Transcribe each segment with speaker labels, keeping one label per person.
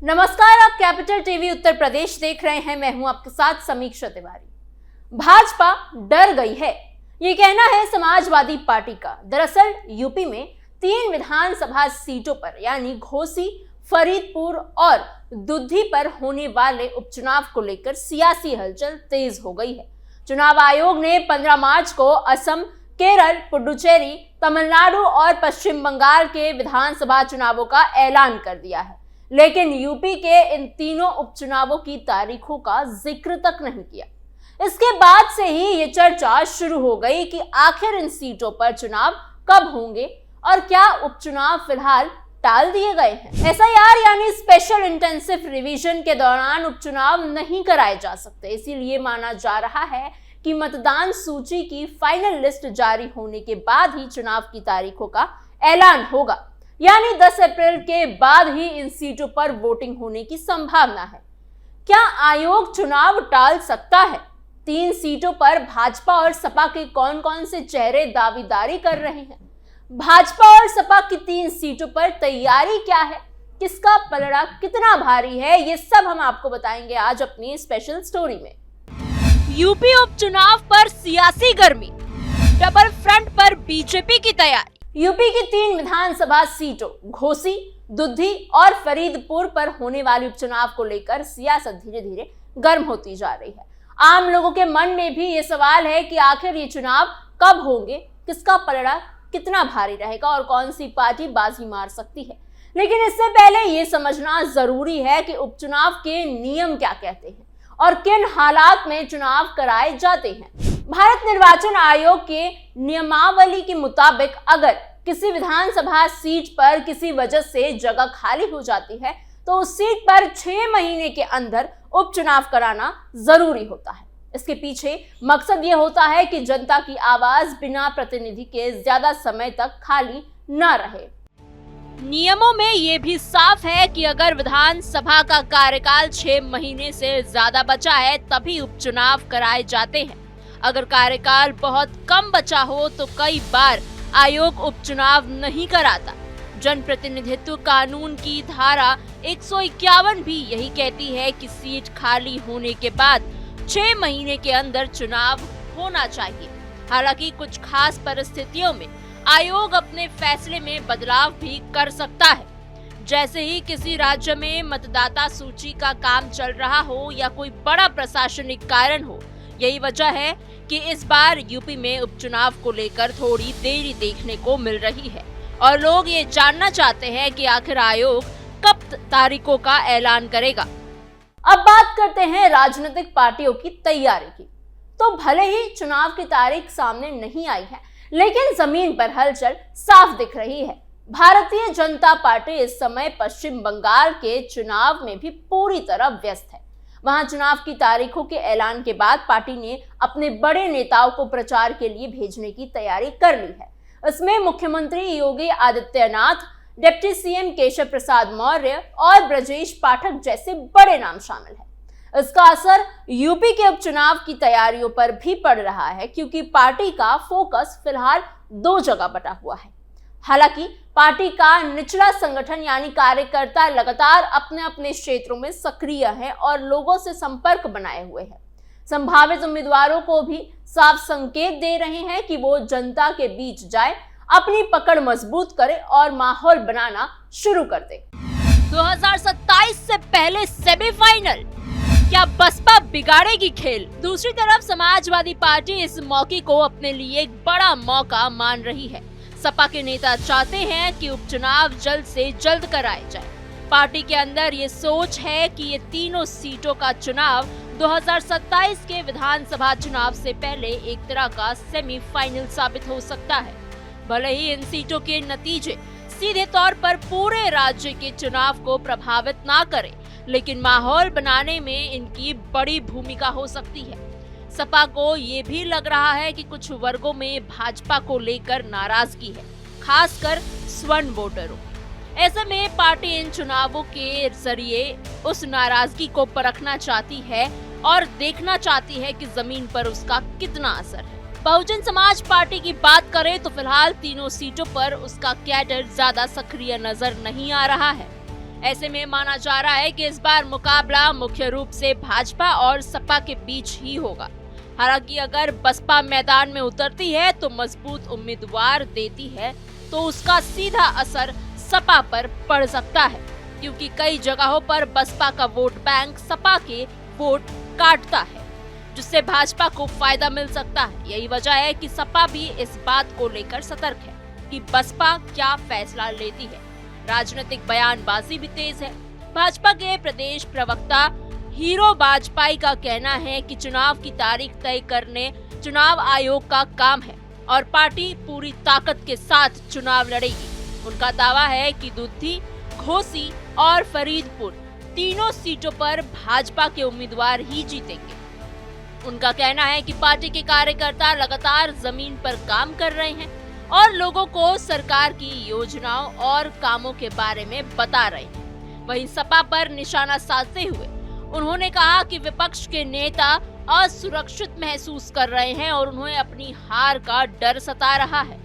Speaker 1: नमस्कार, आप capital TV Uttar Pradesh देख रहे हैं। मैं हूं आपके साथ समीक्षा तिवारी। भाजपा डर गई है, ये कहना है समाजवादी पार्टी का। दरअसल यूपी में 3 विधानसभा सीटों पर यानी घोसी, फरीदपुर और दुद्धी पर होने वाले उपचुनाव को लेकर सियासी हलचल तेज हो गई है। चुनाव आयोग ने 15 मार्च को असम, केरल, पुडुचेरी, तमिलनाडु और पश्चिम बंगाल के विधानसभा चुनावों का ऐलान कर दिया है, लेकिन यूपी के इन तीनों उपचुनावों की तारीखों का जिक्र तक नहीं किया। इसके बाद से ही ये चर्चा शुरू हो गई कि आखिर इन सीटों पर चुनाव कब होंगे और क्या उपचुनाव फिलहाल टाल दिए गए हैं। एसआईआर यानी स्पेशल इंटेंसिव रिवीजन के दौरान उपचुनाव नहीं कराए जा सकते, इसीलिए माना जा रहा है कि मतदान सूची की फाइनल लिस्ट जारी होने के बाद ही चुनाव की तारीखों का ऐलान होगा, यानी 10 अप्रैल के बाद ही इन सीटों पर वोटिंग होने की संभावना है। क्या आयोग चुनाव टाल सकता है? 3 सीटों पर भाजपा और सपा के कौन कौन से चेहरे दावेदारी कर रहे हैं? भाजपा और सपा की 3 सीटों पर तैयारी क्या है? किसका पलड़ा कितना भारी है? ये सब हम आपको बताएंगे आज अपनी स्पेशल स्टोरी में। यूपी उपचुनाव पर सियासी गर्मी, डबल फ्रंट पर बीजेपी की तैयारी। यूपी की 3 विधानसभा सीटों घोसी, दुद्धी और फरीदपुर पर होने वाले उपचुनाव को लेकर सियासत धीरे धीरे गर्म होती जा रही है। आम लोगों के मन में भी ये सवाल है कि आखिर ये चुनाव कब होंगे, किसका पलड़ा कितना भारी रहेगा और कौन सी पार्टी बाजी मार सकती है। लेकिन इससे पहले ये समझना जरूरी है कि उपचुनाव के नियम क्या कहते हैं और किन हालात में चुनाव कराए जाते हैं। भारत निर्वाचन आयोग के नियमावली के मुताबिक अगर किसी विधानसभा सीट पर किसी वजह से जगह खाली हो जाती है तो उस सीट पर 6 महीने के अंदर उपचुनाव कराना जरूरी होता है। इसके पीछे मकसद ये होता है कि जनता की आवाज बिना प्रतिनिधि के ज्यादा समय तक खाली न रहे। नियमों में ये भी साफ है कि अगर विधानसभा का कार्यकाल 6 महीने से ज्यादा बचा है तभी उपचुनाव कराए जाते हैं। अगर कार्यकाल बहुत कम बचा हो तो कई बार आयोग उपचुनाव नहीं कराता। जनप्रतिनिधित्व कानून की धारा 151 भी यही कहती है कि सीट खाली होने के बाद 6 महीने के अंदर चुनाव होना चाहिए। हालांकि कुछ खास परिस्थितियों में आयोग अपने फैसले में बदलाव भी कर सकता है, जैसे ही किसी राज्य में मतदाता सूची का काम चल रहा हो या कोई बड़ा प्रशासनिक कारण हो। यही वजह है कि इस बार यूपी में उपचुनाव को लेकर थोड़ी देरी देखने को मिल रही है और लोग ये जानना चाहते हैं कि आखिर आयोग कब तारीखों का ऐलान करेगा। अब बात करते हैं राजनीतिक पार्टियों की तैयारी की। तो भले ही चुनाव की तारीख सामने नहीं आई है, लेकिन जमीन पर हलचल साफ दिख रही है। भारतीय जनता पार्टी इस समय पश्चिम बंगाल के चुनाव में भी पूरी तरह व्यस्त है। वहां चुनाव की तारीखों के ऐलान के बाद पार्टी ने अपने बड़े नेताओं को प्रचार के लिए भेजने की तैयारी कर ली है। इसमें मुख्यमंत्री योगी आदित्यनाथ, डिप्टी सीएम केशव प्रसाद मौर्य और ब्रजेश पाठक जैसे बड़े नाम शामिल हैं। इसका असर यूपी के उपचुनाव की तैयारियों पर भी पड़ रहा है, क्योंकि पार्टी का फोकस फिलहाल 2 जगह बटा हुआ है। हालांकि पार्टी का निचला संगठन यानी कार्यकर्ता लगातार अपने अपने क्षेत्रों में सक्रिय हैं और लोगों से संपर्क बनाए हुए हैं। संभावित उम्मीदवारों को भी साफ संकेत दे रहे हैं कि वो जनता के बीच जाए, अपनी पकड़ मजबूत करे और माहौल बनाना शुरू कर दे। 2027 से पहले सेमीफाइनल, क्या बसपा बिगाड़ेगी खेल? दूसरी तरफ समाजवादी पार्टी इस मौके को अपने लिए एक बड़ा मौका मान रही है। सपा के नेता चाहते हैं कि उपचुनाव जल्द से जल्द कराए जाए। पार्टी के अंदर ये सोच है कि ये तीनों सीटों का चुनाव 2027 के विधानसभा चुनाव से पहले एक तरह का सेमीफाइनल साबित हो सकता है। भले ही इन सीटों के नतीजे सीधे तौर पर पूरे राज्य के चुनाव को प्रभावित ना करें, लेकिन माहौल बनाने में इनकी बड़ी भूमिका हो सकती है। सपा को ये भी लग रहा है कि कुछ वर्गों में भाजपा को लेकर नाराजगी है, खासकर स्वर्ण वोटरों। ऐसे में पार्टी इन चुनावों के जरिए उस नाराजगी को परखना चाहती है और देखना चाहती है कि जमीन पर उसका कितना असर है। बहुजन समाज पार्टी की बात करें तो फिलहाल तीनों सीटों पर उसका कैडर ज्यादा सक्रिय नजर नहीं आ रहा है। ऐसे में माना जा रहा है कि इस बार मुकाबला मुख्य रूप से भाजपा और सपा के बीच ही होगा। हालांकि अगर बसपा मैदान में उतरती है तो मजबूत उम्मीदवार देती है तो उसका सीधा असर सपा पर पड़ सकता है, क्योंकि कई जगहों पर बसपा का वोट बैंक सपा के वोट काटता है, जिससे भाजपा को फायदा मिल सकता है। यही वजह है कि सपा भी इस बात को लेकर सतर्क है कि बसपा क्या फैसला लेती है। राजनीतिक बयानबाजी भी तेज है। भाजपा के प्रदेश प्रवक्ता हीरो वाजपेयी का कहना है कि चुनाव की तारीख तय करने चुनाव आयोग का काम है और पार्टी पूरी ताकत के साथ चुनाव लड़ेगी। उनका दावा है कि दुद्धी, घोसी और फरीदपुर तीनों सीटों पर भाजपा के उम्मीदवार ही जीतेंगे। उनका कहना है कि पार्टी के कार्यकर्ता लगातार जमीन पर काम कर रहे हैं और लोगों को सरकार की योजनाओं और कामों के बारे में बता रहे हैं। वहीं सपा पर निशाना साधते हुए उन्होंने कहा कि विपक्ष के नेता असुरक्षित महसूस कर रहे हैं और उन्हें अपनी हार का डर सता रहा है।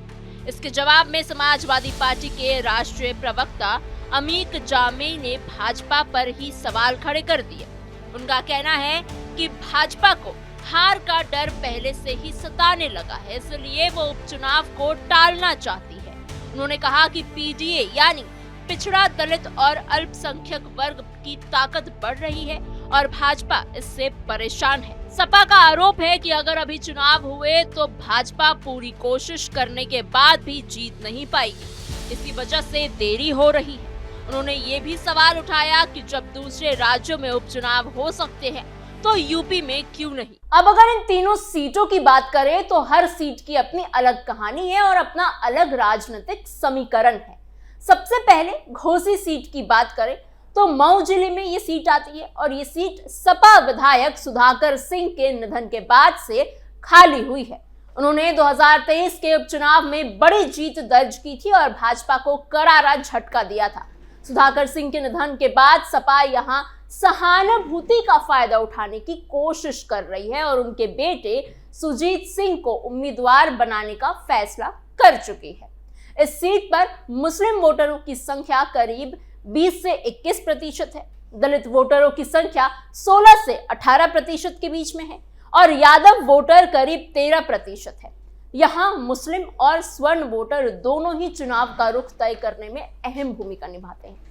Speaker 1: इसके जवाब में समाजवादी पार्टी के राष्ट्रीय प्रवक्ता अमीक जामे ने भाजपा पर ही सवाल खड़े कर दिए। उनका कहना है कि भाजपा को हार का डर पहले से ही सताने लगा है, इसलिए वो उपचुनाव को टालना चाहती है। उन्होंने कहा कि पीडीए यानी पिछड़ा, दलित और अल्पसंख्यक वर्ग की ताकत बढ़ रही है और भाजपा इससे परेशान है। सपा का आरोप है कि अगर अभी चुनाव हुए तो भाजपा पूरी कोशिश करने के बाद भी जीत नहीं पाएगी, इसी वजह से देरी हो रही है। उन्होंने ये भी सवाल उठाया कि जब दूसरे राज्यों में उपचुनाव हो सकते हैं तो यूपी में क्यों नहीं। अब अगर इन तीनों सीटों की बात करें तो हर सीट की अपनी अलग कहानी है और अपना अलग राजनीतिक समीकरण है। सबसे पहले घोसी सीट की बात करें तो मऊ जिले में ये सीट आती है और ये सीट सपा विधायक सुधाकर सिंह के निधन के बाद से खाली हुई है। उन्होंने 2023 के उपचुनाव में बड़ी जीत दर्ज की थी और भाजपा को करारा झटका दिया था। सुधाकर सिंह के निधन के बाद सपा यहां सहानुभूति का फायदा उठाने की कोशिश कर रही है और उनके बेटे सुजीत सिंह को उम्मीदवार बनाने का फैसला कर चुकी है। इस सीट पर मुस्लिम वोटरों की संख्या करीब 20 से 21% है, दलित वोटरों की संख्या 16 से 18% के बीच में है और यादव वोटर करीब 13% है। यहाँ मुस्लिम और स्वर्ण वोटर दोनों ही चुनाव का रुख तय करने में अहम भूमिका निभाते हैं।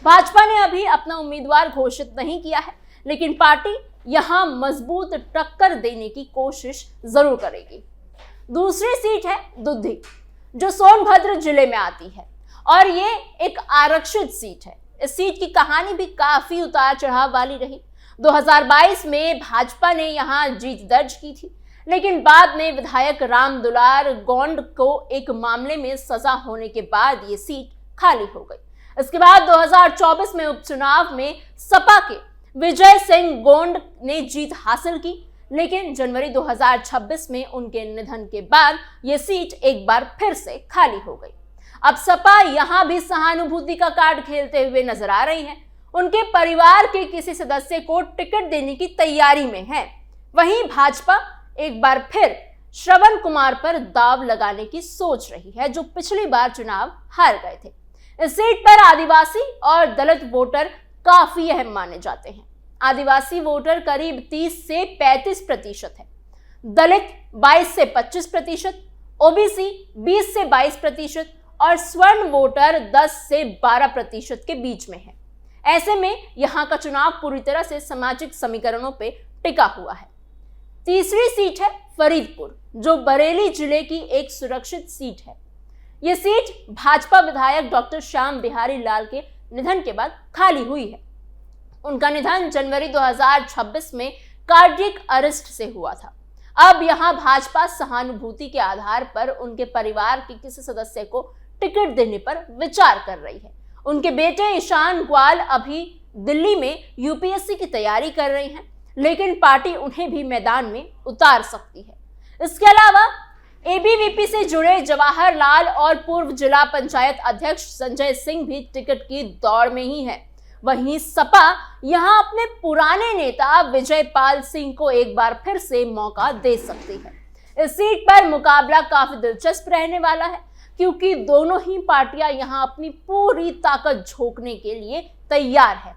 Speaker 1: भाजपा ने अभी अपना उम्मीदवार घोषित नहीं किया है, लेकिन पार्टी यहाँ मजबूत टक्कर देने की कोशिश जरूर करेगी। दूसरी सीट है दुद्धी, जो सोनभद्र जिले में आती है और ये एक आरक्षित सीट है। इस सीट की कहानी भी काफी उतार चढ़ाव वाली रही। 2022 में भाजपा ने यहाँ जीत दर्ज की थी, लेकिन बाद में विधायक राम दुलार गोंड को एक मामले में सजा होने के बाद ये सीट खाली हो गई। इसके बाद 2024 में उपचुनाव में सपा के विजय सिंह गोंड ने जीत हासिल की, लेकिन जनवरी 2026 में उनके निधन के बाद ये सीट एक बार फिर से खाली हो गई। अब सपा यहां भी सहानुभूति का कार्ड खेलते हुए नजर आ रही है। उनके परिवार के किसी सदस्य को टिकट देने की तैयारी में है। वहीं भाजपा एक बार फिर श्रवण कुमार पर दाव लगाने की सोच रही है, जो पिछली बार चुनाव हार गए थे। इस सीट पर आदिवासी और दलित वोटर काफी अहम माने जाते हैं। आदिवासी वोटर करीब 30 से 35% है, दलित 22 से 25%, ओबीसी 20 से 22% और स्वर्ण वोटर 10 से 12% के बीच में है। ऐसे में यहाँ का चुनाव पूरी तरह से सामाजिक समीकरणों पे टिका हुआ है। तीसरी सीट है फरीदपुर, जो बरेली जिले की एक सुरक्षित सीट है। ये सीट भाजपा विधायक डॉक्टर श्याम बिहारी लाल के निधन के बाद खाली हुई है। उनका निधन जनवरी 2026 में कार्डियक अरेस्ट से हुआ था। अब यहां भाजपा सहानुभूति के आधार पर उनके परिवार के किसी सदस्य को टिकट देने पर विचार कर रही है। उनके बेटे ईशान ग्वाल अभी दिल्ली में यूपीएससी की तैयारी कर रहे हैं, लेकिन पार्टी उन्हें भी मैदान में उतार सकती है। इसके अलावा एबीवीपी से जुड़े जवाहरलाल और पूर्व जिला पंचायत अध्यक्ष संजय सिंह भी टिकट की दौड़ में ही है। वहीं सपा यहां अपने पुराने नेता विजयपाल सिंह को एक बार फिर से मौका दे सकती है। इस सीट पर मुकाबला काफी दिलचस्प रहने वाला है, क्योंकि दोनों ही पार्टियां यहां अपनी पूरी ताकत झोंकने के लिए तैयार है।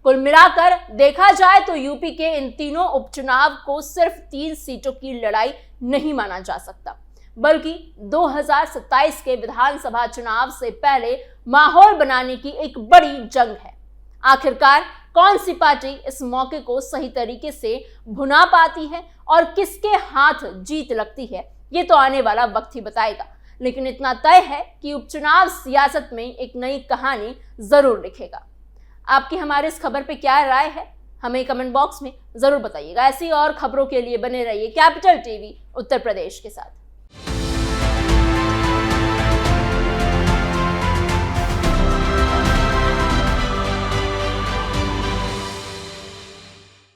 Speaker 1: कुल मिलाकर देखा जाए तो यूपी के इन तीनों उपचुनाव को सिर्फ 3 सीटों की लड़ाई नहीं माना जा सकता, बल्कि 2027 के विधानसभा चुनाव से पहले माहौल बनाने की एक बड़ी जंग है। आखिरकार कौन सी पार्टी इस मौके को सही तरीके से भुना पाती है और किसके हाथ जीत लगती है, ये तो आने वाला वक्त ही बताएगा। लेकिन इतना तय है कि उपचुनाव सियासत में एक नई कहानी जरूर लिखेगा। आपकी हमारे इस खबर पे क्या राय है, हमें कमेंट बॉक्स में जरूर बताइएगा। ऐसी और खबरों के लिए बने रहिए कैपिटल टीवी उत्तर प्रदेश के साथ।